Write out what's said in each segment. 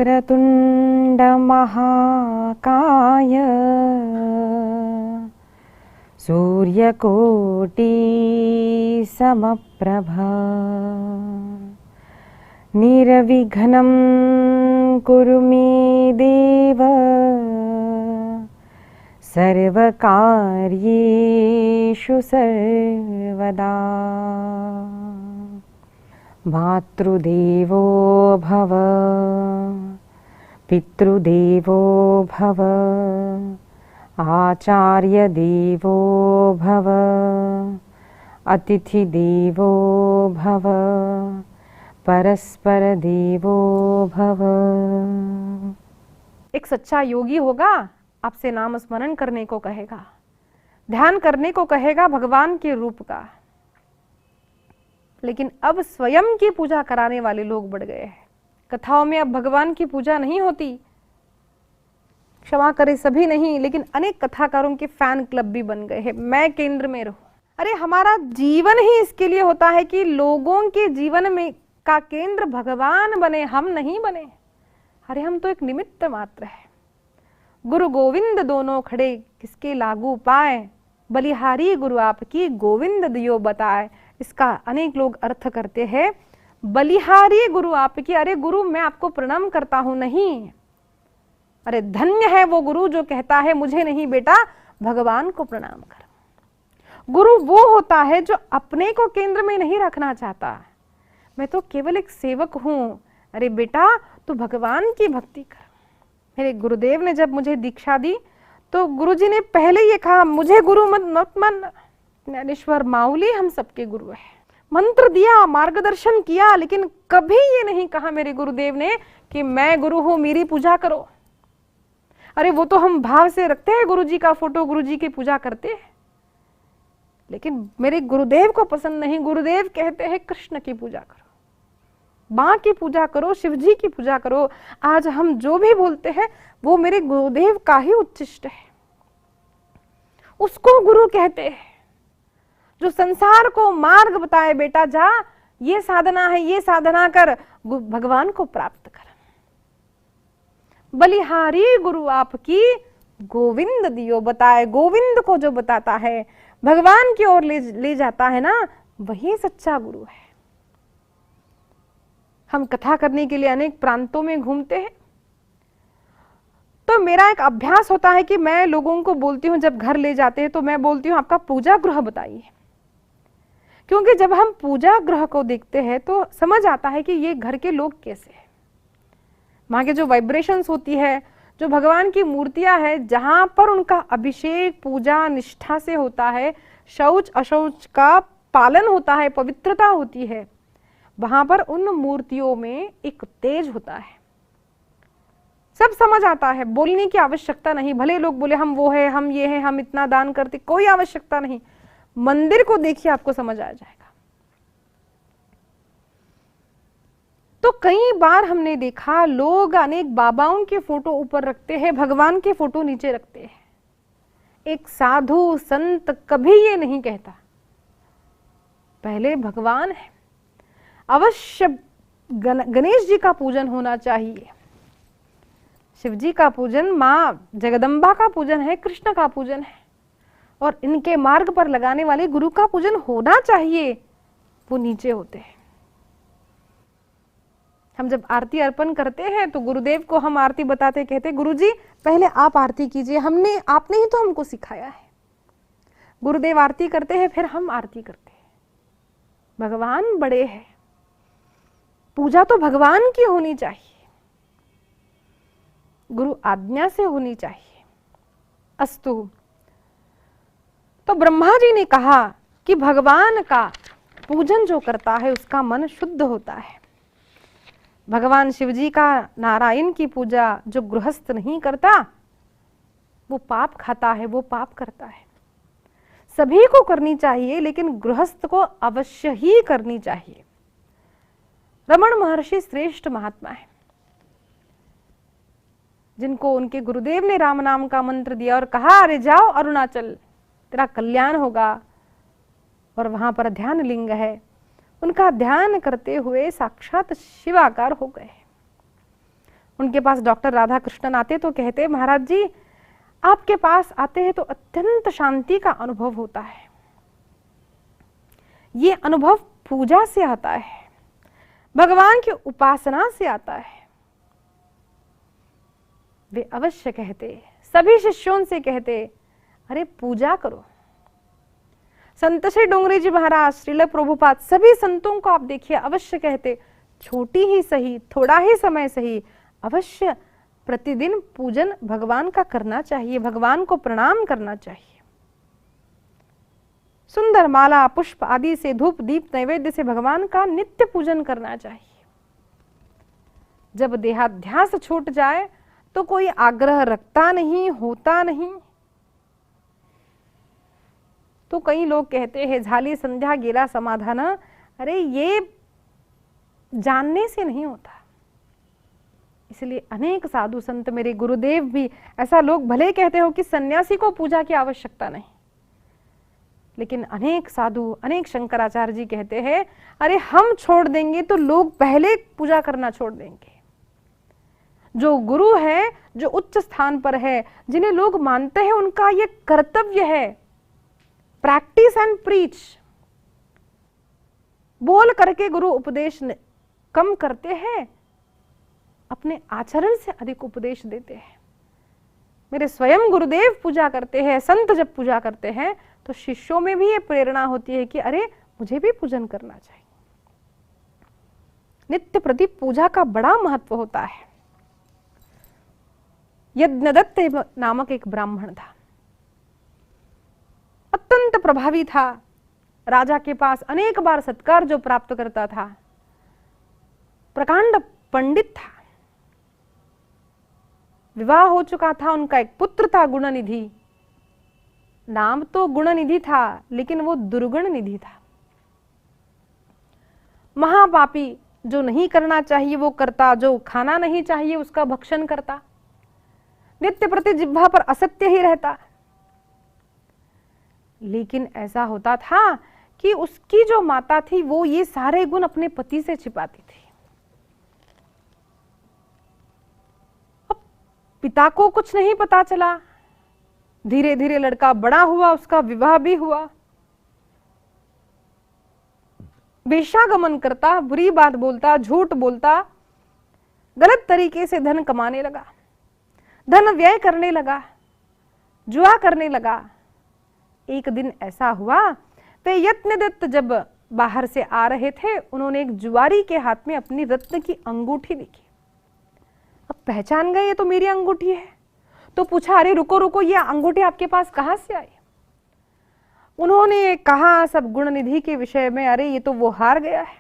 वक्रतुण्ड महाकाय सूर्यकोटि समप्रभा निर्विघ्नं कुरु मे देव सर्वकार्येषु सर्वदा। मातृदेवो भव पितृदेवो भव आचार्यदेवो भव अतिथिदेवो भव परस्पर देवो भव। एक सच्चा योगी होगा, आपसे नाम स्मरण करने को कहेगा, ध्यान करने को कहेगा भगवान के रूप का। लेकिन अब स्वयं की पूजा कराने वाले लोग बढ़ गए हैं। कथाओं में अब भगवान की पूजा नहीं होती, क्षमा करें सभी नहीं, लेकिन अनेक कथाकारों के फैन क्लब भी बन गए हैं, मैं केंद्र में रहूं। अरे हमारा जीवन ही इसके लिए होता है कि लोगों के जीवन में का केंद्र भगवान बने, हम नहीं बने। अरे हम तो एक निमित्त मात्र है। गुरु गोविंद दोनों खड़े किसके लागू पाए, बलिहारी गुरु आपकी गोविंद दियो बताए। इसका अनेक लोग अर्थ करते हैं बलिहारी गुरु आपकी। अरे गुरु मैं आपको प्रणाम करता हूं, नहीं, अरे धन्य है वो गुरु जो कहता है मुझे नहीं बेटा भगवान को प्रणाम कर। गुरु वो होता है जो अपने को केंद्र में नहीं रखना चाहता, मैं तो केवल एक सेवक हूं, अरे बेटा तू भगवान की भक्ति कर। मेरे गुरुदेव ने जब मुझे दीक्षा दी तो गुरुजी ने पहले ये कहा मुझे गुरु मत मान, ज्ञानेश्वर माऊली हम सबके गुरु है। मंत्र दिया, मार्गदर्शन किया, लेकिन कभी ये नहीं कहा मेरे गुरुदेव ने कि मैं गुरु हूं मेरी पूजा करो। अरे वो तो हम भाव से रखते हैं, गुरुजी का फोटो, गुरुजी की पूजा करते हैं, लेकिन मेरे गुरुदेव को पसंद नहीं। गुरुदेव कहते हैं कृष्ण की पूजा करो, मां की पूजा करो, शिव जी की पूजा करो। आज हम जो भी बोलते हैं वो मेरे गुरुदेव का ही उच्छिष्ट है, उसको गुरु कहते हैं जो संसार को मार्ग बताए, बेटा जा ये साधना है, ये साधना कर, भगवान को प्राप्त कर। बलिहारी गुरु आपकी गोविंद दियो बताए। गोविंद को जो बताता है, भगवान की ओर ले जाता है ना, वही सच्चा गुरु है। हम कथा करने के लिए अनेक प्रांतों में घूमते हैं, तो मेरा एक अभ्यास होता है कि मैं लोगों को बोलती हूं, जब घर ले जाते हैं तो मैं बोलती हूं आपका पूजा गृह बताइए, क्योंकि जब हम पूजा गृह को देखते हैं तो समझ आता है कि ये घर के लोग कैसे हैं। वहां के जो वाइब्रेशंस होती है, जो भगवान की मूर्तियां हैं, जहां पर उनका अभिषेक पूजा निष्ठा से होता है, शौच अशौच का पालन होता है, पवित्रता होती है, वहां पर उन मूर्तियों में एक तेज होता है। सब समझ आता है, बोलने की आवश्यकता नहीं। भले लोग बोले हम वो है, हम ये है, हम इतना दान करते, कोई आवश्यकता नहीं। मंदिर को देखिए आपको समझ आ जाएगा। तो कई बार हमने देखा लोग अनेक बाबाओं के फोटो ऊपर रखते हैं, भगवान के फोटो नीचे रखते हैं। एक साधु संत कभी ये नहीं कहता पहले भगवान है। अवश्य गणेश जी का पूजन होना चाहिए, शिव जी का पूजन, माँ जगदम्बा का पूजन है, कृष्ण का पूजन है, और इनके मार्ग पर लगाने वाले गुरु का पूजन होना चाहिए, वो नीचे होते हैं। हम जब आरती अर्पण करते हैं तो गुरुदेव को हम आरती बताते कहते गुरुजी पहले आप आरती कीजिए, आपने ही तो हमको सिखाया है। गुरुदेव आरती करते हैं, फिर हम आरती करते हैं। भगवान बड़े हैं, पूजा तो भगवान की होनी चाहिए, गुरु आज्ञा से होनी चाहिए। अस्तु। तो ब्रह्मा जी ने कहा कि भगवान का पूजन जो करता है उसका मन शुद्ध होता है। भगवान शिवजी का, नारायण की पूजा जो गृहस्थ नहीं करता वो पाप खाता है, वो पाप करता है। सभी को करनी चाहिए, लेकिन गृहस्थ को अवश्य ही करनी चाहिए। रमण महर्षि श्रेष्ठ महात्मा है, जिनको उनके गुरुदेव ने राम नाम का मंत्र दिया और कहा अरे जाओ अरुणाचल, तेरा कल्याण होगा, और वहां पर ध्यान लिंग है। उनका ध्यान करते हुए साक्षात शिवाकार हो गए। उनके पास डॉक्टर राधा कृष्णन आते तो कहते, महाराज जी आपके पास आते हैं तो अत्यंत शांति का अनुभव होता है। ये अनुभव पूजा से आता है, भगवान की उपासना से आता है। वे अवश्य कहते, सभी शिष्यों से कहते, अरे पूजा करो। संत श्री डोंगरी जी महाराज, श्रील प्रभुपाद, सभी संतों को आप देखिए अवश्य कहते, छोटी ही सही, थोड़ा ही समय सही, अवश्य प्रतिदिन पूजन भगवान का करना चाहिए, भगवान को प्रणाम करना चाहिए। सुंदर माला पुष्प आदि से, धूप दीप नैवेद्य से भगवान का नित्य पूजन करना चाहिए। जब देहाध्यास छूट जाए तो कोई आग्रह रखता नहीं, होता नहीं। तो कई लोग कहते हैं झाली संध्या गेला समाधान, अरे ये जानने से नहीं होता। इसलिए अनेक साधु संत, मेरे गुरुदेव भी, ऐसा लोग भले कहते हो कि सन्यासी को पूजा की आवश्यकता नहीं, लेकिन अनेक साधु, अनेक शंकराचार्य जी कहते हैं, अरे हम छोड़ देंगे तो लोग पहले पूजा करना छोड़ देंगे। जो गुरु है, जो उच्च स्थान पर है, जिन्हें लोग मानते हैं, उनका ये कर्तव्य है, प्रैक्टिस एंड प्रीच। बोल करके गुरु उपदेश कम करते हैं, अपने आचरण से अधिक उपदेश देते हैं। मेरे स्वयं गुरुदेव पूजा करते हैं, संत जब पूजा करते हैं तो शिष्यों में भी ये प्रेरणा होती है कि अरे मुझे भी पूजन करना चाहिए। नित्य प्रति पूजा का बड़ा महत्व होता है। यज्ञदत्त नामक एक ब्राह्मण था, अत्यंत प्रभावी था, राजा के पास अनेक बार सत्कार जो प्राप्त करता था, प्रकांड पंडित था, विवाह हो चुका था, उनका एक पुत्र था गुणनिधि। नाम तो गुणनिधि था लेकिन वो दुर्गुण निधि था, महापापी, जो नहीं करना चाहिए वो करता, जो खाना नहीं चाहिए उसका भक्षण करता, नित्य प्रति जिह्वा पर असत्य ही रहता। लेकिन ऐसा होता था कि उसकी जो माता थी वो ये सारे गुण अपने पति से छिपाती थी। अब पिता को कुछ नहीं पता चला, धीरे धीरे लड़का बड़ा हुआ, उसका विवाह भी हुआ। वेश्यागमन करता, बुरी बात बोलता, झूठ बोलता, गलत तरीके से धन कमाने लगा, धन व्यय करने लगा, जुआ करने लगा। एक दिन ऐसा हुआ, वे यत्नदत्त जब बाहर से आ रहे थे, उन्होंने एक जुआरी के हाथ में अपनी रत्न की अंगूठी देखी। अब पहचान गए ये तो मेरी अंगूठी है। तो पूछा, अरे रुको रुको, ये अंगूठी आपके पास कहां से आई? उन्होंने कहा सब गुणनिधि के विषय में, अरे ये तो वो हार गया है,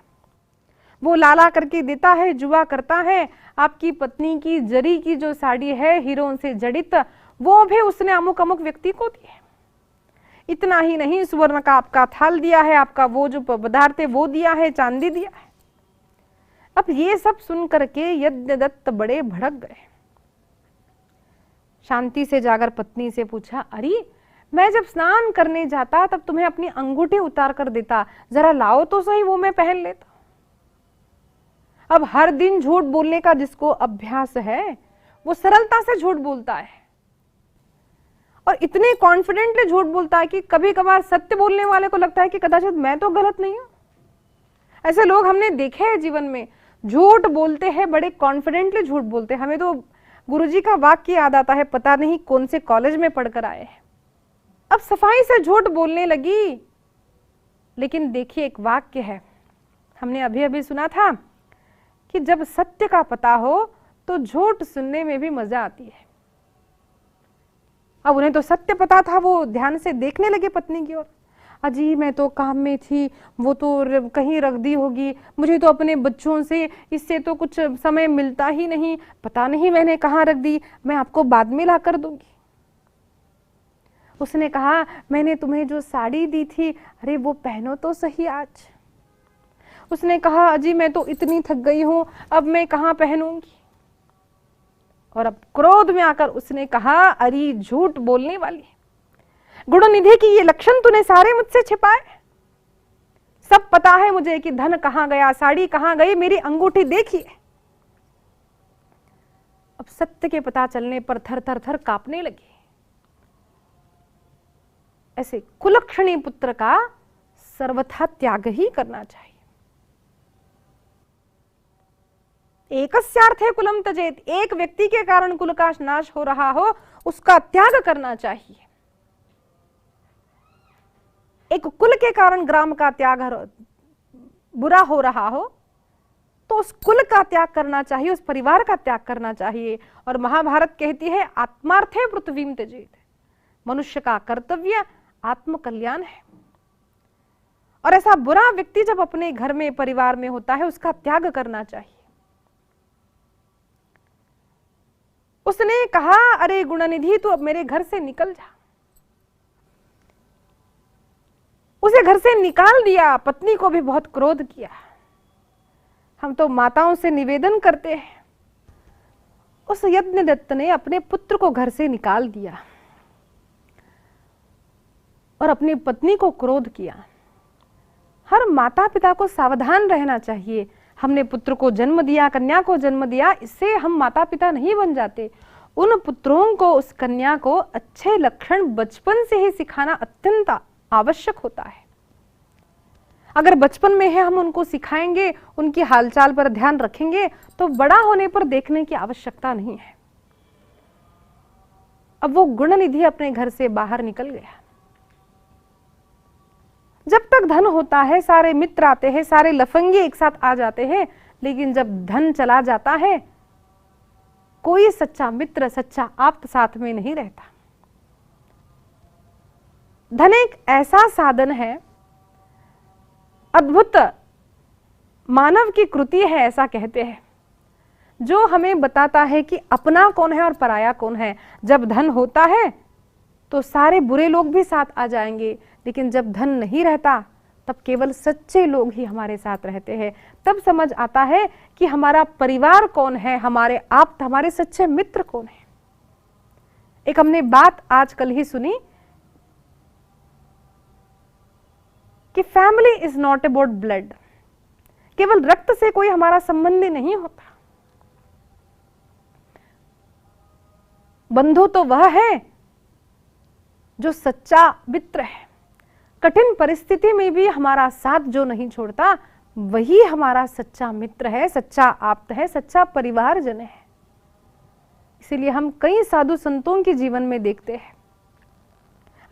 वो लाला करके देता है, जुआ करता है, आपकी पत्नी की जरी की जो साड़ी है हीरों से जड़ित, वो भी उसने अमुक अमुक व्यक्ति को दी है। इतना ही नहीं, सुवर्ण का आपका थाल दिया है, आपका वो जो पदार्थ है वो दिया है, चांदी दिया है। अब ये सब सुन करके यज्ञदत्त बड़े भड़क गए। शांति से जाकर पत्नी से पूछा, अरे मैं जब स्नान करने जाता तब तुम्हें अपनी अंगूठी उतार कर देता, जरा लाओ तो सही, वो मैं पहन लेता। अब हर दिन झूठ बोलने का जिसको अभ्यास है वो सरलता से झूठ बोलता है, और इतने कॉन्फिडेंटली झूठ बोलता है कि कभी कभार सत्य बोलने वाले को लगता है कि कदाचित मैं तो गलत नहीं हूं। ऐसे लोग हमने देखे हैं जीवन में, झूठ बोलते हैं, बड़े कॉन्फिडेंटली झूठ बोलते हैं। हमें तो गुरुजी का वाक्य याद आता है, पता नहीं कौन से कॉलेज में पढ़कर आए हैं। अब सफाई से झूठ बोलने लगी। लेकिन देखिए, एक वाक्य है, हमने अभी अभी सुना था कि जब सत्य का पता हो तो झूठ सुनने में भी मजा आती है। अब उन्हें तो सत्य पता था, वो ध्यान से देखने लगे पत्नी की ओर। अजी मैं तो काम में थी, वो तो कहीं रख दी होगी, मुझे तो अपने बच्चों से इससे तो कुछ समय मिलता ही नहीं, पता नहीं मैंने कहाँ रख दी, मैं आपको बाद में ला कर दूंगी। उसने कहा, मैंने तुम्हें जो साड़ी दी थी, अरे वो पहनो तो सही आज। उसने कहा, अजी मैं तो इतनी थक गई हूं, अब मैं कहाँ पहनूंगी। और अब क्रोध में आकर उसने कहा, अरे झूठ बोलने वाली, गुणनिधि की ये लक्षण तूने सारे मुझसे छिपाए। सब पता है मुझे कि धन कहाँ गया, साड़ी कहाँ गई, मेरी अंगूठी देखिए। अब सत्य के पता चलने पर थर थर थर कांपने लगे। ऐसे कुलक्षणी पुत्र का सर्वथा त्याग ही करना चाहिए। एकस्यार्थे कुलम त्यजेत, एक व्यक्ति के कारण कुल का नाश हो रहा हो उसका त्याग करना चाहिए। एक कुल के कारण ग्राम का त्याग बुरा हो रहा हो तो उस कुल का त्याग करना चाहिए, उस परिवार का त्याग करना चाहिए। और महाभारत कहती है आत्मार्थे पृथ्वीम त्यजेत, मनुष्य का कर्तव्य आत्म कल्याण है। और ऐसा बुरा व्यक्ति जब अपने घर में परिवार में होता है उसका त्याग करना चाहिए। उसने कहा अरे गुणनिधि तू अब मेरे घर से निकल जा। उसे घर से निकाल दिया। पत्नी को भी बहुत क्रोध किया। हम तो माताओं से निवेदन करते हैं। उस यज्ञदत्त ने अपने पुत्र को घर से निकाल दिया और अपनी पत्नी को क्रोध किया। हर माता पिता को सावधान रहना चाहिए। हमने पुत्र को जन्म दिया, कन्या को जन्म दिया, इससे हम माता पिता नहीं बन जाते। उन पुत्रों को, उस कन्या को अच्छे लक्षण बचपन से ही सिखाना अत्यंत आवश्यक होता है। अगर बचपन में है हम उनको सिखाएंगे, उनकी हालचाल पर ध्यान रखेंगे तो बड़ा होने पर देखने की आवश्यकता नहीं है। अब वो गुणनिधि अपने घर से बाहर निकल गया। जब तक धन होता है सारे मित्र आते हैं, सारे लफंगे एक साथ आ जाते हैं, लेकिन जब धन चला जाता है कोई सच्चा मित्र, सच्चा आप्त साथ में नहीं रहता। धन एक ऐसा साधन है, अद्भुत मानव की कृति है ऐसा कहते हैं, जो हमें बताता है कि अपना कौन है और पराया कौन है। जब धन होता है तो सारे बुरे लोग भी साथ आ जाएंगे, लेकिन जब धन नहीं रहता तब केवल सच्चे लोग ही हमारे साथ रहते हैं। तब समझ आता है कि हमारा परिवार कौन है, हमारे आप्त, हमारे सच्चे मित्र कौन है। एक हमने बात आजकल ही सुनी कि family is not about blood. केवल रक्त से कोई हमारा संबंधी नहीं होता। बंधु तो वह है जो सच्चा मित्र है। कठिन परिस्थिति में भी हमारा साथ जो नहीं छोड़ता वही हमारा सच्चा मित्र है, सच्चा आप्त है, सच्चा परिवारजन है। इसीलिए हम कई साधु संतों के जीवन में देखते हैं,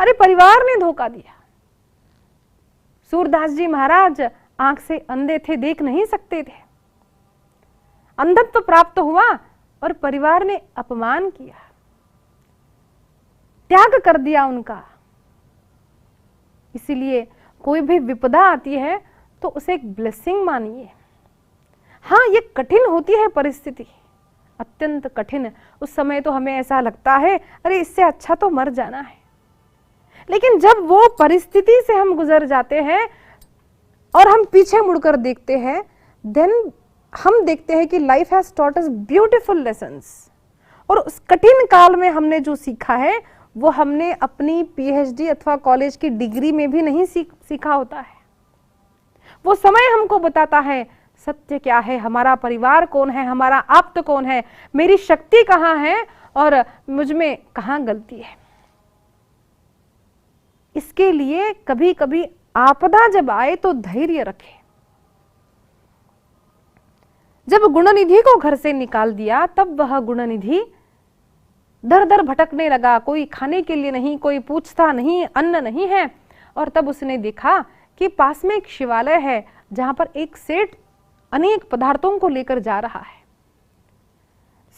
अरे परिवार ने धोखा दिया। सूरदास जी महाराज आंख से अंधे थे, देख नहीं सकते थे, अंधत्व प्राप्त हुआ और परिवार ने अपमान किया, त्याग कर दिया उनका। इसीलिए कोई भी विपदा आती है तो उसे एक ब्लेसिंग मानिए। हाँ, ये कठिन होती है परिस्थिति, अत्यंत कठिन। उस समय तो हमें ऐसा लगता है अरे इससे अच्छा तो मर जाना है। लेकिन जब वो परिस्थिति से हम गुजर जाते हैं और हम पीछे मुड़कर देखते हैं, देन हम देखते हैं कि life has taught us beautiful lessons. और उस कठिन काल में हमने जो सीखा है वो हमने अपनी पीएचडी अथवा कॉलेज की डिग्री में भी नहीं सीखा होता है। वो समय हमको बताता है सत्य क्या है, हमारा परिवार कौन है, हमारा आप्त कौन है, मेरी शक्ति कहाँ है और मुझ में कहाँ गलती है। इसके लिए कभी कभी आपदा जब आए तो धैर्य रखें। जब गुणनिधि को घर से निकाल दिया तब वह गुणनिधि दर दर भटकने लगा। कोई खाने के लिए नहीं, कोई पूछता नहीं, अन्न नहीं है। और तब उसने देखा कि पास में एक शिवालय है जहां पर एक सेठ अनेक पदार्थों को लेकर जा रहा है।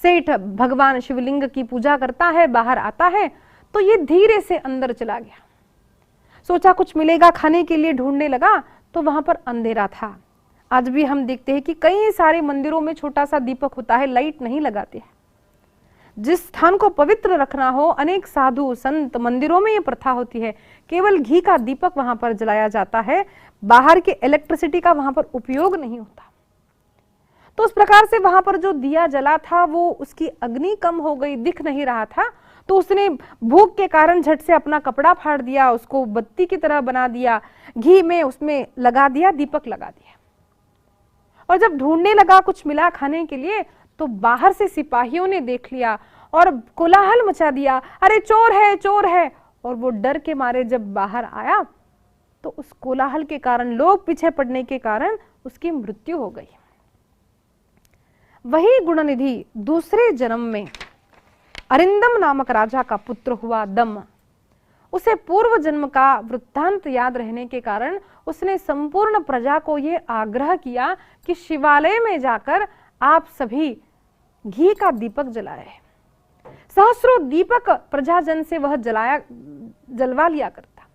सेठ भगवान शिवलिंग की पूजा करता है, बाहर आता है तो ये धीरे से अंदर चला गया। सोचा कुछ मिलेगा खाने के लिए, ढूंढने लगा तो वहां पर अंधेरा था। आज भी हम देखते हैं कि कई सारे मंदिरों में छोटा सा दीपक होता है, लाइट नहीं लगाते हैं। जिस स्थान को पवित्र रखना हो, अनेक साधु संत मंदिरों में ये प्रथा होती है, केवल घी का दीपक वहां पर जलाया जाता है, बाहर के इलेक्ट्रिसिटी का वहां पर उपयोग नहीं होता। तो उस प्रकार से वहां पर जो दिया जला था वो उसकी अग्नि कम हो गई, दिख नहीं रहा था। तो उसने भूख के कारण झट से अपना कपड़ा फाड़ दिया, उसको बत्ती की तरह बना दिया, घी में उसमें लगा दिया, दीपक लगा दिया। और जब ढूंढने लगा कुछ मिला खाने के लिए तो बाहर से सिपाहियों ने देख लिया और कोलाहल मचा दिया, अरे चोर है चोर है। और वो डर के मारे जब बाहर आया तो उस कोलाहल के कारण, लोग पीछे पड़ने के कारण उसकी मृत्यु हो गई। वही गुणनिधि दूसरे जन्म में अरिंदम नामक राजा का पुत्र हुआ दम। उसे पूर्व जन्म का वृत्तांत याद रहने के कारण उसने संपूर्ण प्रजा को ये आग्रह किया कि शिवालय में जाकर आप सभी घी का दीपक जलाए। सहस्रों दीपक प्रजाजन से वह जलवा लिया करता।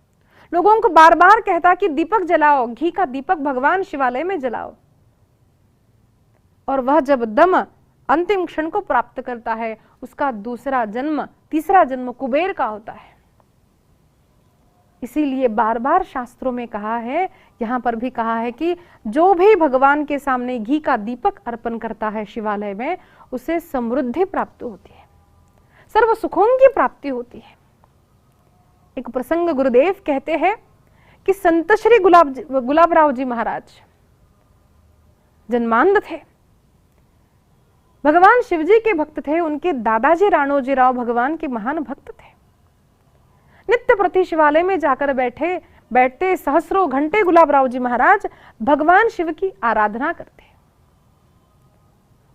लोगों को बार बार कहता कि दीपक जलाओ, घी का दीपक भगवान शिवालय में जलाओ। और वह जब दम अंतिम क्षण को प्राप्त करता है, उसका तीसरा जन्म कुबेर का होता है। इसीलिए बार बार शास्त्रों में कहा है, यहां पर भी कहा है कि जो भी भगवान के सामने घी का दीपक अर्पण करता है शिवालय में, उसे समृद्धि प्राप्त होती है, सर्व सुखों की प्राप्ति होती है। एक प्रसंग गुरुदेव कहते हैं कि संत श्री गुलाबराव जी महाराज जन्मांध थे, भगवान शिवजी के भक्त थे। उनके दादाजी राणोजी राव भगवान के महान भक्त थे। नित्य प्रति शिवालय में जाकर बैठते सहस्रों घंटे गुलाबराव जी महाराज भगवान शिव की आराधना करते।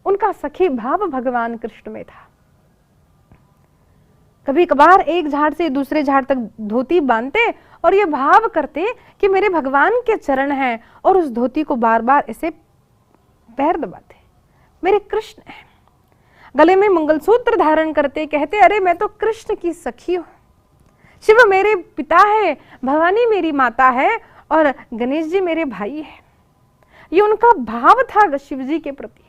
उनका सखी भाव भगवान कृष्ण में था। कभी कभार एक झाड़ से दूसरे झाड़ तक धोती बांधते और ये भाव करते कि मेरे भगवान के चरण हैं, और उस धोती को बार बार ऐसे पैर दबाते, मेरे कृष्ण हैं। गले में मंगलसूत्र धारण करते, कहते अरे मैं तो कृष्ण की सखी हूं, शिव मेरे पिता है, भवानी मेरी माता है और गणेश जी मेरे भाई है। ये उनका भाव था शिव जी के प्रति।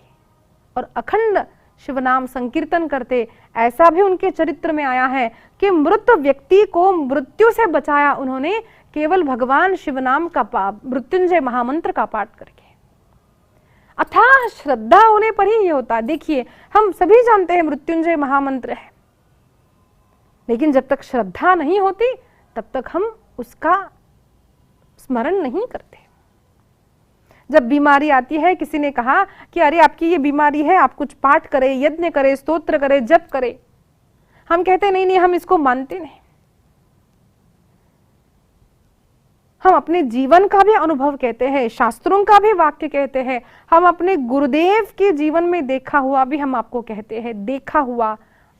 और अखंड शिव नाम संकीर्तन करते। ऐसा भी उनके चरित्र में आया है कि मृत व्यक्ति को मृत्यु से बचाया उन्होंने केवल भगवान शिव नाम का मृत्युंजय महामंत्र का पाठ करके। अथाह श्रद्धा होने पर ही ये होता। देखिए, हम सभी जानते हैं मृत्युंजय महामंत्र है, लेकिन जब तक श्रद्धा नहीं होती तब तक हम उसका स्मरण नहीं करते। जब बीमारी आती है, किसी ने कहा कि अरे आपकी ये बीमारी है, आप कुछ पाठ करें, यज्ञ करें, स्तोत्र करें, जप करें, हम कहते नहीं नहीं, हम इसको मानते नहीं। हम अपने जीवन का भी अनुभव कहते हैं, शास्त्रों का भी वाक्य कहते हैं, हम अपने गुरुदेव के जीवन में देखा हुआ भी हम आपको कहते हैं, देखा हुआ,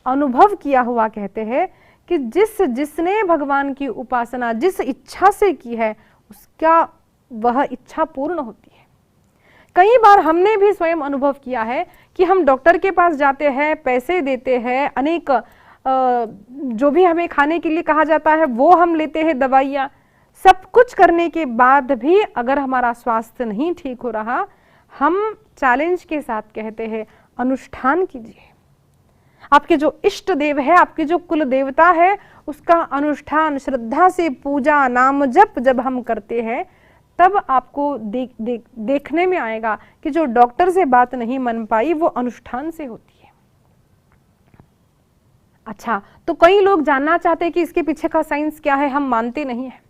अनुभव किया हुआ कहते हैं कि जिसने भगवान की उपासना जिस इच्छा से की है, उसका वह इच्छा पूर्ण होती है। कई बार हमने भी स्वयं अनुभव किया है कि हम डॉक्टर के पास जाते हैं, पैसे देते हैं, अनेक जो भी हमें खाने के लिए कहा जाता है वो हम लेते हैं, दवाइयाँ, सब कुछ करने के बाद भी अगर हमारा स्वास्थ्य नहीं ठीक हो रहा, हम चैलेंज के साथ कहते हैं अनुष्ठान कीजिए। आपके जो इष्ट देव है, आपके जो कुल देवता है, उसका अनुष्ठान श्रद्धा से पूजा नाम जप जब हम करते हैं, तब आपको देखने में आएगा कि जो डॉक्टर से बात नहीं मन पाई वो अनुष्ठान से होती है। अच्छा, तो कई लोग जानना चाहते हैं कि इसके पीछे का साइंस क्या है, हम मानते नहीं है।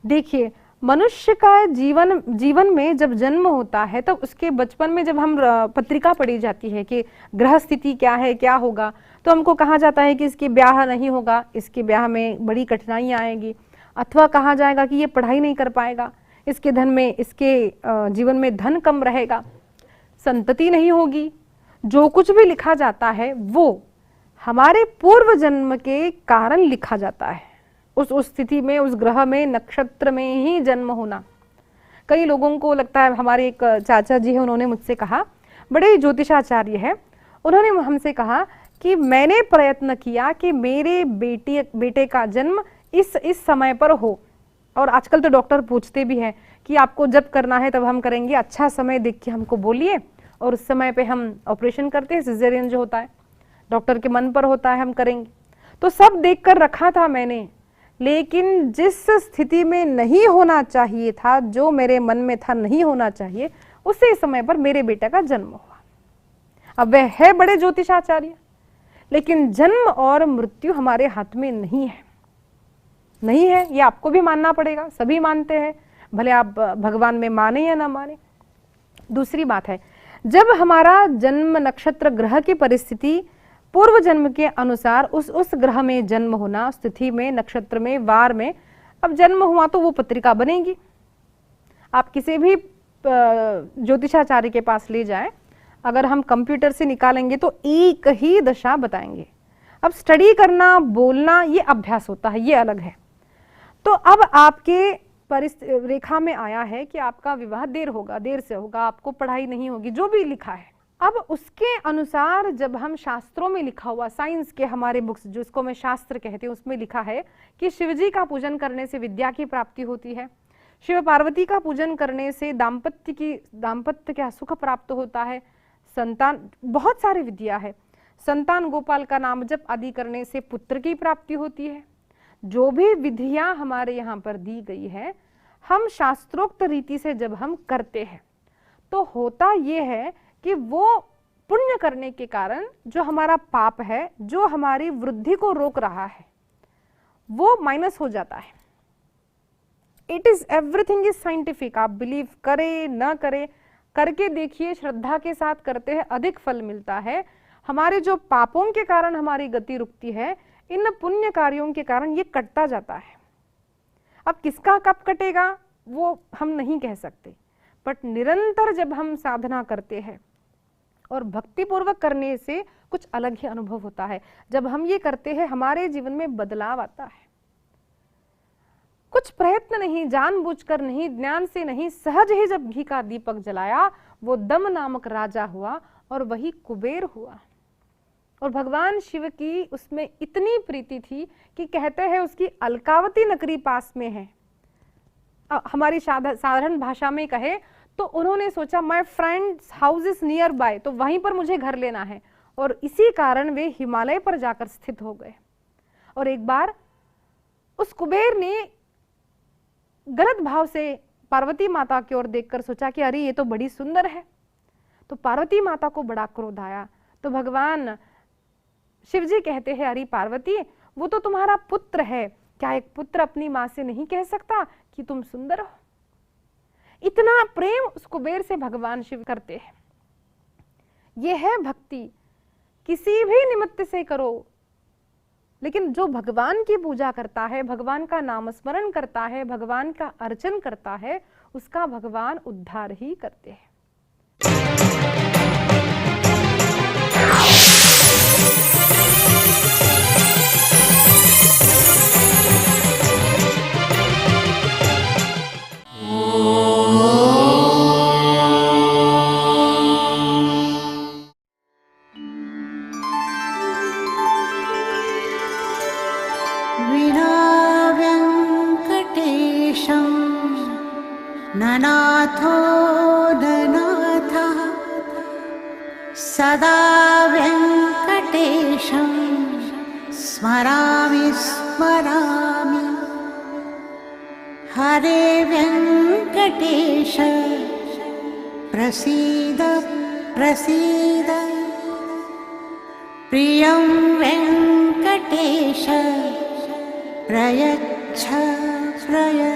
देखिए, मनुष्य का जीवन में जब जन्म होता है तब उसके बचपन में जब हम पत्रिका पढ़ी जाती है कि ग्रह स्थिति क्या है, क्या होगा, तो हमको कहा जाता है कि इसके ब्याह नहीं होगा, इसके ब्याह में बड़ी कठिनाइयाँ आएगी, अथवा कहा जाएगा कि ये पढ़ाई नहीं कर पाएगा, इसके धन में, इसके जीवन में धन कम रहेगा, संतति नहीं होगी। जो कुछ भी लिखा जाता है वो हमारे पूर्व जन्म के कारण लिखा जाता है। उस स्थिति में, उस ग्रह में, नक्षत्र में ही जन्म होना। कई लोगों को लगता है, हमारे एक चाचा जी है, उन्होंने मुझसे कहा, बड़े ज्योतिषाचार्य है, उन्होंने हमसे कहा कि मैंने प्रयत्न किया कि मेरे बेटे का जन्म इस समय पर हो। और आजकल तो डॉक्टर पूछते भी हैं कि आपको जब करना है तब हम करेंगे, अच्छा समय देख के हमको बोलिए, और उस समय पे हम ऑपरेशन करते हैं, सिजेरियन जो होता है, डॉक्टर के मन पर होता है, हम करेंगे। तो सब देख कर रखा था मैंने, लेकिन जिस स्थिति में नहीं होना चाहिए था, जो मेरे मन में था नहीं होना चाहिए, उसी समय पर मेरे बेटे का जन्म हुआ। अब वह है बड़े ज्योतिषाचार्य, लेकिन जन्म और मृत्यु हमारे हाथ में नहीं है, नहीं है, ये आपको भी मानना पड़ेगा। सभी मानते हैं, भले आप भगवान में माने या ना माने। दूसरी बात है, जब हमारा जन्म नक्षत्र ग्रह की परिस्थिति पूर्व जन्म के अनुसार उस ग्रह में जन्म होना, उस तिथि में, नक्षत्र में, वार में अब जन्म हुआ तो वो पत्रिका बनेगी। आप किसी भी ज्योतिषाचार्य के पास ले जाएं, अगर हम कंप्यूटर से निकालेंगे तो एक ही दशा बताएंगे। अब स्टडी करना, बोलना, ये अभ्यास होता है, ये अलग है। तो अब आपके रेखा में आया है कि आपका विवाह देर होगा, देर से होगा, आपको पढ़ाई नहीं होगी, जो भी लिखा है। अब उसके अनुसार जब हम शास्त्रों में लिखा हुआ, साइंस के हमारे बुक्स जिसको मैं शास्त्र कहते हैं, उसमें लिखा है कि शिवजी का पूजन करने से विद्या की प्राप्ति होती है, शिव पार्वती का पूजन करने से दाम्पत्य का सुख प्राप्त होता है, संतान, बहुत सारी विद्या है, संतान गोपाल का नाम जप आदि करने से पुत्र की प्राप्ति होती है। जो भी विधियां हमारे यहाँ पर दी गई है, हम शास्त्रोक्त रीति से जब हम करते हैं तो होता ये है कि वो पुण्य करने के कारण जो हमारा पाप है, जो हमारी वृद्धि को रोक रहा है, वो माइनस हो जाता है। It is everything is scientific. आप बिलीव करें न करें, करके देखिए, श्रद्धा के साथ करते हैं, अधिक फल मिलता है। हमारे जो पापों के कारण हमारी गति रुकती है, इन पुण्य कार्यों के कारण ये कटता जाता है। अब किसका कब कटेगा वो हम नहीं कह सकते, बट निरंतर जब हम साधना करते हैं और भक्ति पूर्वक करने से कुछ अलग ही अनुभव होता है। जब हम ये करते हैं हमारे जीवन में बदलाव आता है। कुछ प्रयत्न नहीं, जानबूझकर नहीं, ज्ञान से नहीं, सहज ही जब घी का दीपक जलाया, वो दम नामक राजा हुआ और वही कुबेर हुआ। और भगवान शिव की उसमें इतनी प्रीति थी कि कहते हैं उसकी अलकावती नगरी पास में है। हमारी साधारण भाषा में कहे तो उन्होंने सोचा my friends house is near by, तो वहीं पर मुझे घर लेना है, और इसी कारण वे हिमालय पर जाकर स्थित हो गए। और एक बार उस कुबेर ने गलत भाव से पार्वती माता की ओर देखकर सोचा कि अरे ये तो बड़ी सुंदर है, तो पार्वती माता को बड़ा क्रोध आया। तो भगवान शिवजी कहते हैं अरे पार्वती, वो तो तुम्हारा पुत्र है, क्या एक पुत्र अपनी मां से नहीं कह सकता कि तुम सुंदर हो? इतना प्रेम उस कुबेर से भगवान शिव करते हैं। यह है भक्ति, किसी भी निमित्त से करो, लेकिन जो भगवान की पूजा करता है, भगवान का नाम स्मरण करता है, भगवान का अर्चन करता है, उसका भगवान उद्धार ही करते हैं। ननाथो ननाथः सदा वेङ्कटेशं स्मरामि स्मरामि। हरे वेङ्कटेश प्रसीद प्रसीद, प्रियं वेङ्कटेश प्रयच्छ प्रयच्छ।